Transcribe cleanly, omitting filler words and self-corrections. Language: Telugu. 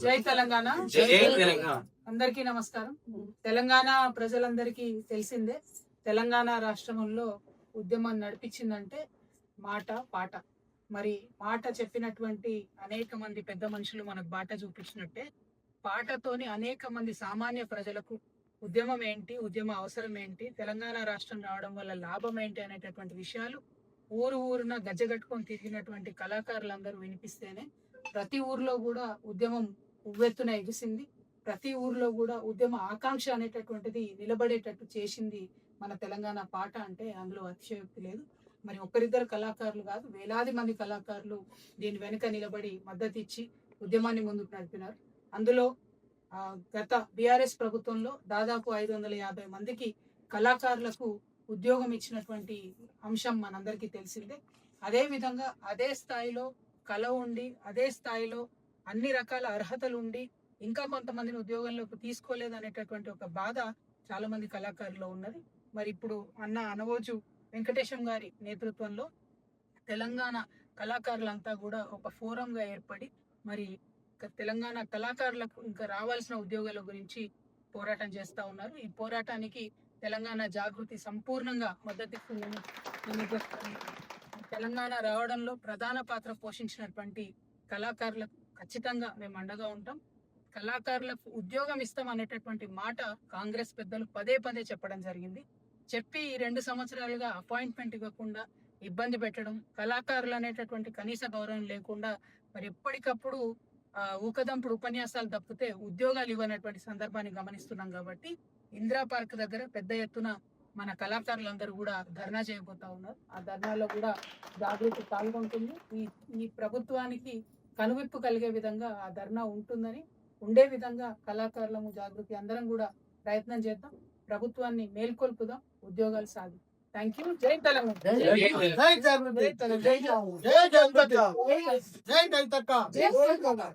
జై తెలంగాణ. జై తెలంగాణ. అందరికీ నమస్కారం. తెలంగాణ ప్రజలందరికీ తెలిసిందే, తెలంగాణ రాష్ట్రంలో ఉద్యమం నడిపించిందంటే మాట పాట. మరి మాట చెప్పినటువంటి అనేక మంది పెద్ద మనుషులు మనకు బాట చూపించినట్టే, పాటతోని అనేక మంది సామాన్య ప్రజలకు ఉద్యమం ఏంటి, ఉద్యమ అవసరం ఏంటి, తెలంగాణ రాష్ట్రం రావడం వల్ల లాభం ఏంటి అనేటటువంటి విషయాలు ఊరున గజ్జగట్టుకొని తిరిగినటువంటి కళాకారులందరూ వినిపిస్తేనే ప్రతి ఊర్లో కూడా ఉద్యమం ఉవ్వెత్తున ఎగిసింది. ప్రతి ఊర్లో కూడా ఉద్యమ ఆకాంక్ష అనేటటువంటిది నిలబడేటట్టు చేసింది మన తెలంగాణ పాట అంటే అందులో అతిశయోక్తి లేదు. మరి ఒక్కరిద్దరు కళాకారులు కాదు, వేలాది మంది కళాకారులు దీని వెనుక నిలబడి మద్దతు ఇచ్చి ఉద్యమాన్ని ముందుకు నడిపినారు. అందులో గత బీఆర్ఎస్ ప్రభుత్వంలో దాదాపు 550 మందికి కళాకారులకు ఉద్యోగం ఇచ్చినటువంటి అంశం మనందరికీ తెలిసిందే. అదే విధంగా అదే స్థాయిలో కళ ఉండి, అదే స్థాయిలో అన్ని రకాల అర్హతలు ఉండి ఇంకా కొంతమందిని ఉద్యోగంలోకి తీసుకోలేదు అనేటటువంటి ఒక బాధ చాలా మంది కళాకారుల్లో ఉన్నది. మరి ఇప్పుడు అన్న అనవోజు వెంకటేశం గారి నేతృత్వంలో తెలంగాణ కళాకారులంతా కూడా ఒక ఫోరంగా ఏర్పడి మరి తెలంగాణ కళాకారులకు ఇంకా రావాల్సిన ఉద్యోగాల గురించి పోరాటం చేస్తూ ఉన్నారు. ఈ పోరాటానికి తెలంగాణ జాగృతి సంపూర్ణంగా మద్దతిస్తుందని తెలంగాణ రావడంలో ప్రధాన పాత్ర పోషించినటువంటి కళాకారులకు ఖచ్చితంగా మేము అండగా ఉంటాం. కళాకారులకు ఉద్యోగం ఇస్తాం అనేటటువంటి మాట కాంగ్రెస్ పెద్దలు పదే చెప్పడం జరిగింది. చెప్పి 2 సంవత్సరాలుగా అపాయింట్మెంట్ ఇవ్వకుండా ఇబ్బంది పెట్టడం, కళాకారులు అనేటటువంటి కనీస గౌరవం లేకుండా మరి ఎప్పటికప్పుడు ఊకదంపుడు ఉపన్యాసాలు తప్పితే ఉద్యోగాలు ఇవ్వనటువంటి సందర్భాన్ని గమనిస్తున్నాం. కాబట్టి ఇందిరా పార్క్ దగ్గర పెద్ద ఎత్తున మన కళాకారులందరూ కూడా ధర్నా చేయబోతా ఉన్నారు. ఆ ధర్నాలో కూడా జాగృతి పాల్గొంటుంది. ఈ ప్రభుత్వానికి కనువిప్పు కలిగే విధంగా ఆ ధర్నా ఉండే విధంగా కళాకారులము జాగృతి అందరం కూడా ప్రయత్నం చేద్దాం. ప్రభుత్వాన్ని మేల్కొల్పుదాం, ఉద్యోగాలు సాధి. Thank you. జై తెలంగాణ. జై తెలంగాణ. జై తెలంగాణ. జై జై జై జై జై జై